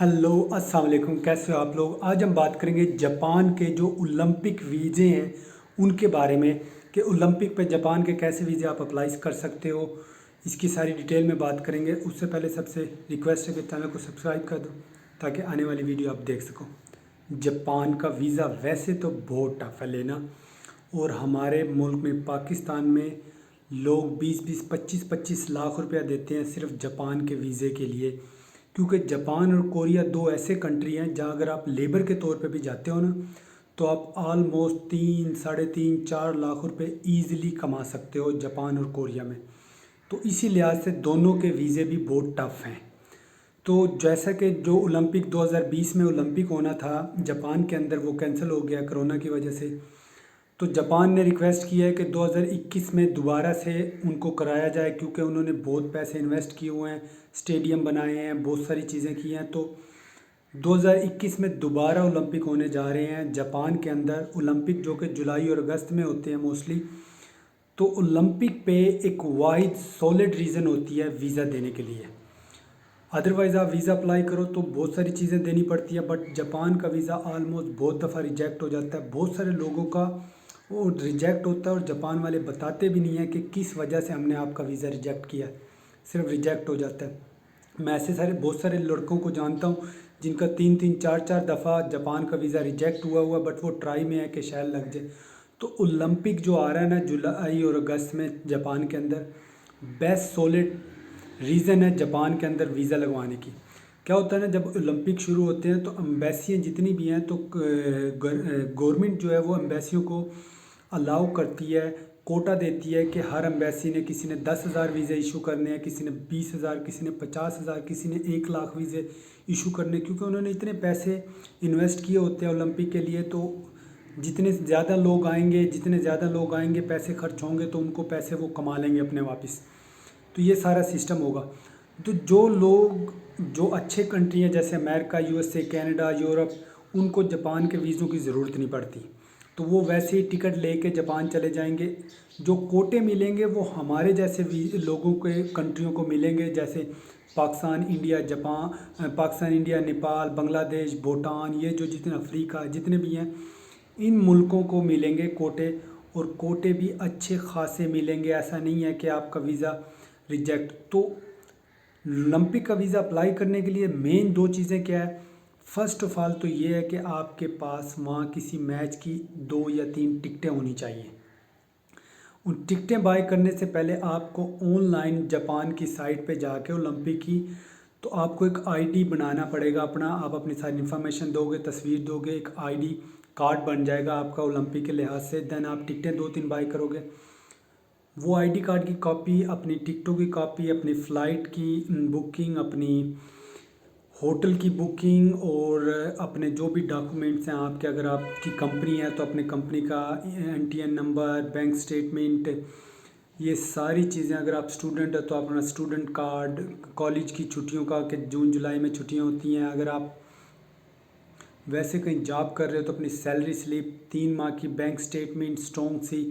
Hello अस्सलाम वालेकुम, कैसे हो आप लोग। आज हम बात करेंगे जापान के जो ओलंपिक वीज़े हैं उनके बारे में कि ओलंपिक पे जापान के कैसे वीज़े आप अप्लाई कर सकते हो। इसकी सारी डिटेल में बात करेंगे। उससे पहले सबसे रिक्वेस्ट है कि चैनल को सब्सक्राइब कर दो ताकि आने वाली वीडियो आप देख सको। जापान का वीज़ा वैसे तो बहुत टफ है लेना, और हमारे मुल्क में पाकिस्तान में लोग 20-20, 25-25 लाख रुपया देते हैं सिर्फ जापान के वीज़े के लिए। क्योंकि जापान और कोरिया दो ऐसे कंट्री हैं जहाँ अगर आप लेबर के तौर पे भी जाते हो ना, तो आप ऑलमोस्ट 3, 3.5, 4 लाख रुपए ईज़िली कमा सकते हो जापान और कोरिया में। तो इसी लिहाज से दोनों के वीज़े भी बहुत टफ हैं। तो जैसा कि जो ओलंपिक 2020 में ओलंपिक होना था जापान के अंदर, वो कैंसिल हो गया कोरोना की वजह से। तो जापान ने रिक्वेस्ट किया है कि 2021 में दोबारा से उनको कराया जाए, क्योंकि उन्होंने बहुत पैसे इन्वेस्ट किए हुए हैं, स्टेडियम बनाए हैं, बहुत सारी चीज़ें की हैं। तो 2021 में दोबारा ओलंपिक होने जा रहे हैं जापान के अंदर। ओलंपिक जो कि जुलाई और अगस्त में होते हैं मोस्टली। तो ओलंपिक पे एक वाहिद सॉलिड रीज़न होती है वीज़ा देने के लिए। अदरवाइज़ आप वीज़ा अप्लाई करो तो बहुत सारी चीज़ें देनी पड़ती है, बट जापान का वीज़ा आलमोस्ट बहुत दफ़ा रिजेक्ट हो जाता है। बहुत सारे लोगों का वो रिजेक्ट होता है और जापान वाले बताते भी नहीं हैं कि किस वजह से हमने आपका वीज़ा रिजेक्ट किया, सिर्फ रिजेक्ट हो जाता है। मैं ऐसे बहुत सारे लड़कों को जानता हूँ जिनका 3-3, 4-4 दफ़ा जापान का वीज़ा रिजेक्ट हुआ, बट वो ट्राई में है कि शायद लग जाए। तो ओलंपिक जो आ रहा है ना जुलाई और अगस्त में जापान के अंदर, बेस्ट सॉलिड रीज़न है जापान के अंदर वीज़ा लगवाने की। क्या होता है ना, जब ओलंपिक शुरू होते हैं तो एम्बेसियाँ जितनी भी हैं, तो गवर्नमेंट जो है वो एम्बेसियों को अलाउ करती है, कोटा देती है कि हर एम्बेसी ने, किसी ने 10,000 वीज़े इशू करने हैं, किसी ने 20,000, किसी ने 50,000, किसी ने 1 लाख वीज़े इशू करने, क्योंकि उन्होंने इतने पैसे इन्वेस्ट किए होते हैं ओलंपिक के लिए। तो जितने ज़्यादा लोग आएंगे पैसे खर्च होंगे, तो उनको पैसे वो कमा लेंगे अपने वापस। तो ये सारा सिस्टम होगा। तो जो लोग जो अच्छे कंट्री हैं जैसे अमेरिका, यूएसए, कनाडा, यूरोप, उनको जापान के वीज़ों की ज़रूरत नहीं पड़ती। तो वो वैसे ही टिकट लेके जापान चले जाएंगे। जो कोटे मिलेंगे वो हमारे जैसे लोगों के कंट्रियों को मिलेंगे, जैसे पाकिस्तान, इंडिया, पाकिस्तान, इंडिया, नेपाल, बांग्लादेश, भूटान, ये जो जितने अफ्रीका जितने भी हैं, इन मुल्कों को मिलेंगे कोटे। और कोटे भी अच्छे खासे मिलेंगे। ऐसा नहीं है कि आपका वीज़ा रिजेक्ट। तो ओलंपिक का वीज़ा अप्लाई करने के लिए मेन दो चीज़ें क्या है। फ़र्स्ट ऑफ ऑल तो ये है कि आपके पास वहाँ किसी मैच की 2 या 3 टिकटें होनी चाहिए। उन टिकटें बाय करने से पहले आपको ऑनलाइन जापान की साइट पे जाके ओलंपिक की, तो आपको एक आईडी बनाना पड़ेगा अपना। आप अपनी सारी इन्फॉर्मेशन दोगे, तस्वीर दोगे, एक आईडी कार्ड बन जाएगा आपका ओलंपिक के लिहाज से। देन आप टिकटें 2-3 बाय करोगे। वो आईडी कार्ड की कॉपी, अपनी टिकटों की कॉपी, अपनी फ़्लाइट की बुकिंग, अपनी होटल की बुकिंग, और अपने जो भी डॉक्यूमेंट्स हैं आपके, अगर आपकी कंपनी है तो अपने कंपनी का एनटीएन नंबर, बैंक स्टेटमेंट, ये सारी चीज़ें। अगर आप स्टूडेंट है तो अपना स्टूडेंट कार्ड, कॉलेज की छुट्टियों का कि जून जुलाई में छुट्टियां होती हैं। अगर आप वैसे कहीं जॉब कर रहे हो तो अपनी सैलरी स्लिप, 3 माह की बैंक स्टेटमेंट स्ट्रॉन्ग सी।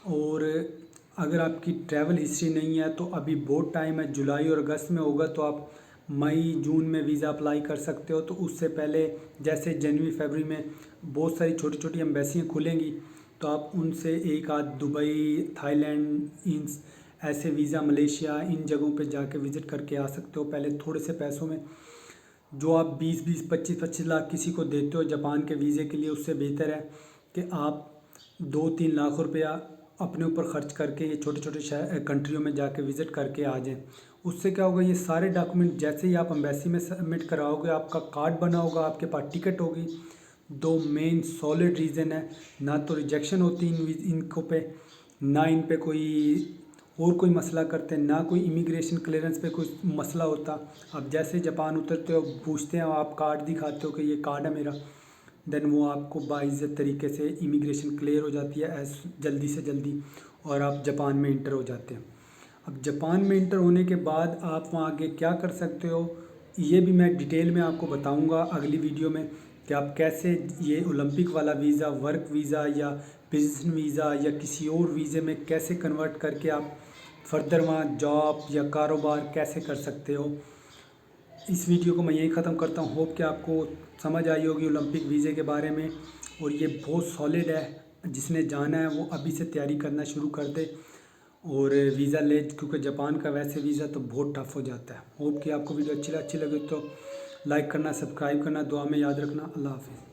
और अगर आपकी ट्रैवल हिस्ट्री नहीं है तो अभी बहुत टाइम है, जुलाई और अगस्त में होगा, तो आप मई जून में वीज़ा अप्लाई कर सकते हो। तो उससे पहले जैसे जनवरी फरवरी में बहुत सारी छोटी छोटी एम्बेसियाँ खुलेंगी, तो आप उनसे एक आध दुबई, थाईलैंड, इन ऐसे वीज़ा, मलेशिया, इन जगहों पे जाके विज़िट करके आ सकते हो पहले थोड़े से पैसों में। जो आप 20-20, 25-25 लाख किसी को देते हो जापान के वीज़े के लिए, उससे बेहतर है कि आप 2-3 लाख रुपया अपने ऊपर ख़र्च करके ये छोटे छोटे शहर कंट्रियों में जाके विज़िट करके आ जाएं। उससे क्या होगा, ये सारे डॉक्यूमेंट जैसे ही आप एम्बेसी में सबमिट कराओगे, आपका कार्ड बना होगा, आपके पास टिकट होगी। दो मेन सॉलिड रीज़न है, ना तो रिजेक्शन होती इनको पे, ना इन पे कोई और कोई मसला करते हैं, ना कोई इमिग्रेशन क्लियरेंस पे कोई मसला होता। अब जैसे जापान उतरते हो, पूछते हैं, आप कार्ड दिखाते हो कि ये कार्ड है मेरा, देन वो आपको बाइज़्ज़त तरीके से इमिग्रेशन क्लियर हो जाती है एज जल्दी से जल्दी, और आप जापान में इंटर हो जाते हैं। अब जापान में इंटर होने के बाद आप वहाँ आगे क्या कर सकते हो, ये भी मैं डिटेल में आपको बताऊंगा अगली वीडियो में कि आप कैसे ये ओलंपिक वाला वीज़ा, वर्क वीज़ा या बिजनेस वीज़ा या किसी और वीज़े में कैसे कन्वर्ट करके आप फर्दर वहाँ जॉब या कारोबार कैसे कर सकते हो। इस वीडियो को मैं यहीं ख़त्म करता हूँ। होप कि आपको समझ आई होगी ओलंपिक वीज़े के बारे में, और ये बहुत सॉलिड है। जिसने जाना है वो अभी से तैयारी करना शुरू कर दे और वीज़ा ले, क्योंकि जापान का वैसे वीज़ा तो बहुत टफ हो जाता है। होप कि आपको वीडियो अच्छी लगी तो लाइक करना, सब्सक्राइब करना, दुआ में याद रखना। अल्लाह हाफिज़।